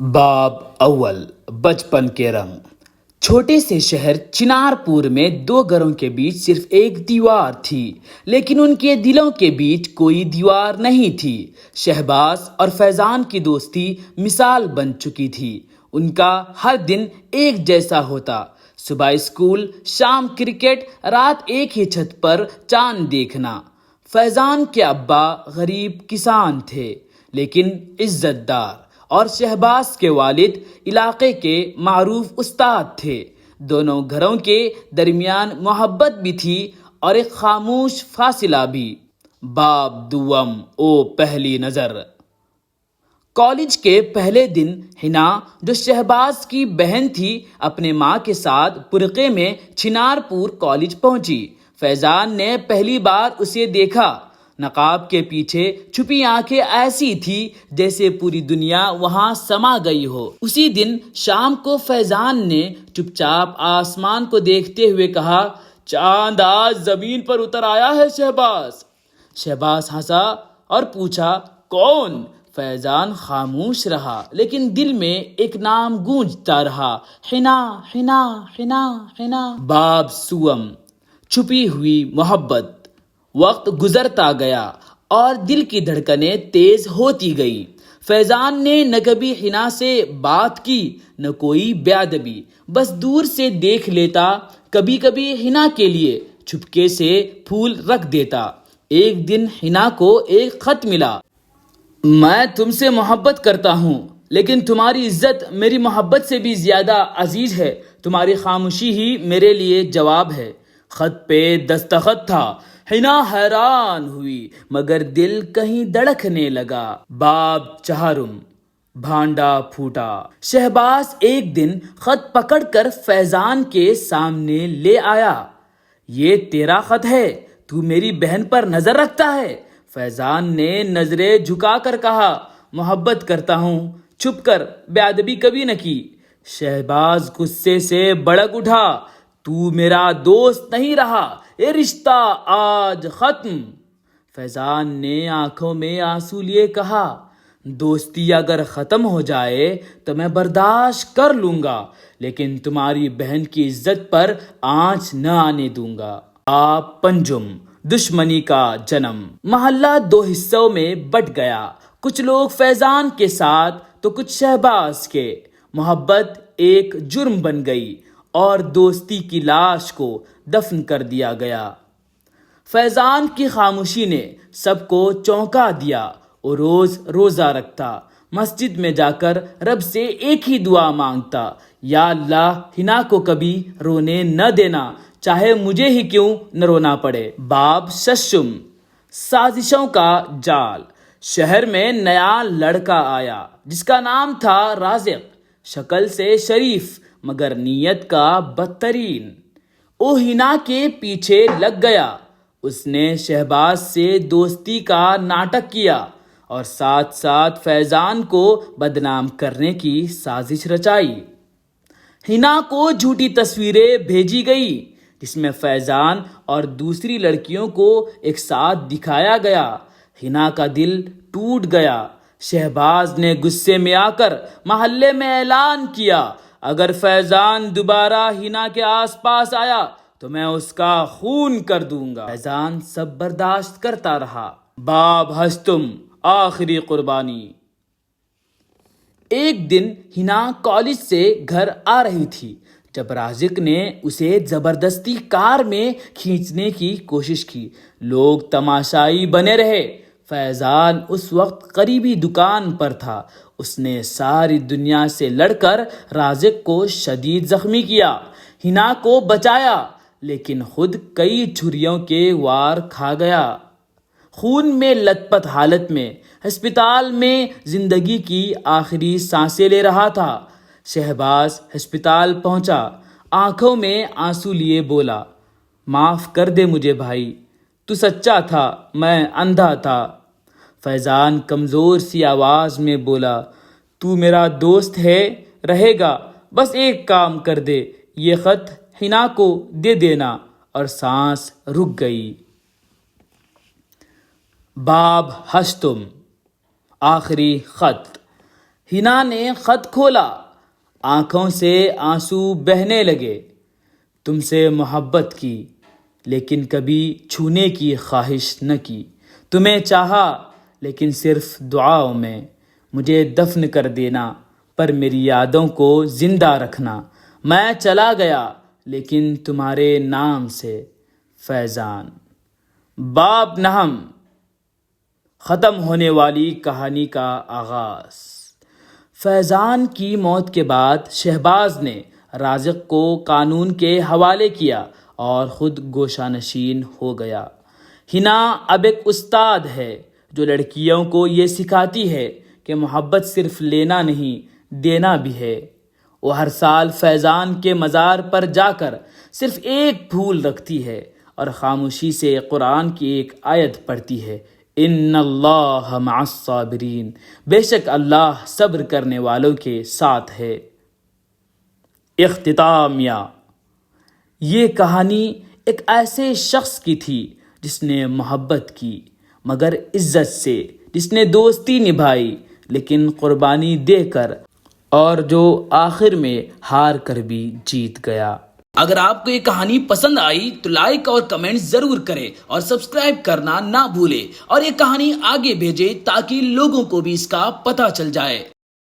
باب اول بچپن کے رنگ۔ چھوٹے سے شہر چنار پور میں دو گھروں کے بیچ صرف ایک دیوار تھی، لیکن ان کے دلوں کے بیچ کوئی دیوار نہیں تھی۔ شہباز اور فیضان کی دوستی مثال بن چکی تھی۔ ان کا ہر دن ایک جیسا ہوتا، صبح اسکول، شام کرکٹ، رات ایک ہی چھت پر چاند دیکھنا۔ فیضان کے ابا غریب کسان تھے لیکن عزت دار، اور شہباز کے والد علاقے کے معروف استاد تھے۔ دونوں گھروں کے درمیان محبت بھی تھی اور ایک خاموش فاصلہ بھی۔ باب دوم او پہلی نظر۔ کالج کے پہلے دن حنا، جو شہباز کی بہن تھی، اپنے ماں کے ساتھ برقعے میں چنار پور کالج پہنچی۔ فیضان نے پہلی بار اسے دیکھا۔ نقاب کے پیچھے چھپی آنکھیں ایسی تھی جیسے پوری دنیا وہاں سما گئی ہو۔ اسی دن شام کو فیضان نے چپ چاپ آسمان کو دیکھتے ہوئے کہا، چاند آج زمین پر اتر آیا ہے شہباز۔ شہباز ہنسا اور پوچھا، کون؟ فیضان خاموش رہا، لیکن دل میں ایک نام گونجتا رہا، حنا حنا حنا حنا۔ باب سوم چھپی ہوئی محبت۔ وقت گزرتا گیا اور دل کی دھڑکنیں تیز ہوتی گئی۔ فیضان نے نہ کبھی حنا سے بات کی، نہ کوئی بے ادبی، بس دور سے دیکھ لیتا۔ کبھی کبھی حنا کے لیے چھپکے سے پھول رکھ دیتا۔ ایک دن حنا کو ایک خط ملا۔ میں تم سے محبت کرتا ہوں، لیکن تمہاری عزت میری محبت سے بھی زیادہ عزیز ہے۔ تمہاری خاموشی ہی میرے لیے جواب ہے۔ خط پہ دستخط تھا۔ حنا حیران ہوئی، مگر دل کہیں دھڑکنے لگا۔ باب چہارم بھانڈا پھوٹا۔ شہباز ایک دن خط پکڑ کر فیضان کے سامنے لے آیا۔ یہ تیرا خط ہے؟ تو میری بہن پر نظر رکھتا ہے؟ فیضان نے نظریں جھکا کر کہا، محبت کرتا ہوں، چھپ کر، بے ادبی کبھی نہ کی۔ شہباز غصے سے بھڑک اٹھا، تو میرا دوست نہیں رہا، یہ رشتہ آج ختم۔ فیضان نے آنکھوں میں آنسو لیے کہا، دوستی اگر ختم ہو جائے تو میں برداشت کر لوں گا، لیکن تمہاری بہن کی عزت پر آنچ نہ آنے دوں گا۔ آپ پنجم دشمنی کا جنم۔ محلہ دو حصوں میں بٹ گیا، کچھ لوگ فیضان کے ساتھ تو کچھ شہباز کے۔ محبت ایک جرم بن گئی اور دوستی کی لاش کو دفن کر دیا گیا۔ فیضان کی خاموشی نے سب کو چونکا دیا۔ وہ روز روزہ رکھتا، مسجد میں جا کر رب سے ایک ہی دعا مانگتا، یا اللہ حنا کو کبھی رونے نہ دینا، چاہے مجھے ہی کیوں نہ رونا پڑے۔ باب ششم سازشوں کا جال۔ شہر میں نیا لڑکا آیا جس کا نام تھا رازق، شکل سے شریف مگر نیت کا بدترین۔ وہ حنا کے پیچھے لگ گیا۔ اس نے شہباز سے دوستی کا ناٹک کیا اور ساتھ ساتھ فیضان کو بدنام کرنے کی سازش رچائی۔ حنا کو جھوٹی تصویریں بھیجی گئی جس میں فیضان اور دوسری لڑکیوں کو ایک ساتھ دکھایا گیا۔ حنا کا دل ٹوٹ گیا۔ شہباز نے غصے میں آ کر محلے میں اعلان کیا، اگر فیضان دوبارہ حنا کے آس پاس آیا تو میں اس کا خون کر دوں گا۔ فیضان سب برداشت کرتا رہا۔ باب ہشتم آخری قربانی۔ ایک دن حنا کالج سے گھر آ رہی تھی جب رازق نے اسے زبردستی کار میں کھینچنے کی کوشش کی۔ لوگ تماشائی بنے رہے۔ فیضان اس وقت قریبی دکان پر تھا۔ اس نے ساری دنیا سے لڑ کر رازق کو شدید زخمی کیا، حنا کو بچایا، لیکن خود کئی چھریوں کے وار کھا گیا۔ خون میں لت پت حالت میں ہسپتال میں زندگی کی آخری سانسیں لے رہا تھا۔ شہباز ہسپتال پہنچا، آنکھوں میں آنسو لیے بولا، معاف کر دے مجھے بھائی، تو سچا تھا، میں اندھا تھا۔ فیضان کمزور سی آواز میں بولا، تو میرا دوست ہے، رہے گا، بس ایک کام کر دے، یہ خط حنا کو دے دینا۔ اور سانس رک گئی۔ باب ہشتم آخری خط۔ ہنا نے خط کھولا، آنکھوں سے آنسو بہنے لگے۔ تم سے محبت کی لیکن کبھی چھونے کی خواہش نہ کی، تمہیں چاہا لیکن صرف دعاؤں میں، مجھے دفن کر دینا پر میری یادوں کو زندہ رکھنا، میں چلا گیا لیکن تمہارے نام سے فیضان۔ باب نہم، ختم ہونے والی کہانی کا آغاز۔ فیضان کی موت کے بعد شہباز نے رازق کو قانون کے حوالے کیا اور خود گوشہ نشین ہو گیا۔ ہنا اب ایک استاد ہے جو لڑکیوں کو یہ سکھاتی ہے کہ محبت صرف لینا نہیں، دینا بھی ہے۔ وہ ہر سال فیضان کے مزار پر جا کر صرف ایک پھول رکھتی ہے اور خاموشی سے قرآن کی ایک آیت پڑھتی ہے، ان اللہ مع الصابرین، بے شک اللہ صبر کرنے والوں کے ساتھ ہے۔ اختتامیہ، یہ کہانی ایک ایسے شخص کی تھی جس نے محبت کی مگر عزت سے، جس نے دوستی نبھائی لیکن قربانی دے کر، اور جو آخر میں ہار کر بھی جیت گیا۔ اگر آپ کو یہ کہانی پسند آئی تو لائک اور کمنٹ ضرور کریں اور سبسکرائب کرنا نہ بھولیں، اور یہ کہانی آگے بھیجیں تاکہ لوگوں کو بھی اس کا پتہ چل جائے۔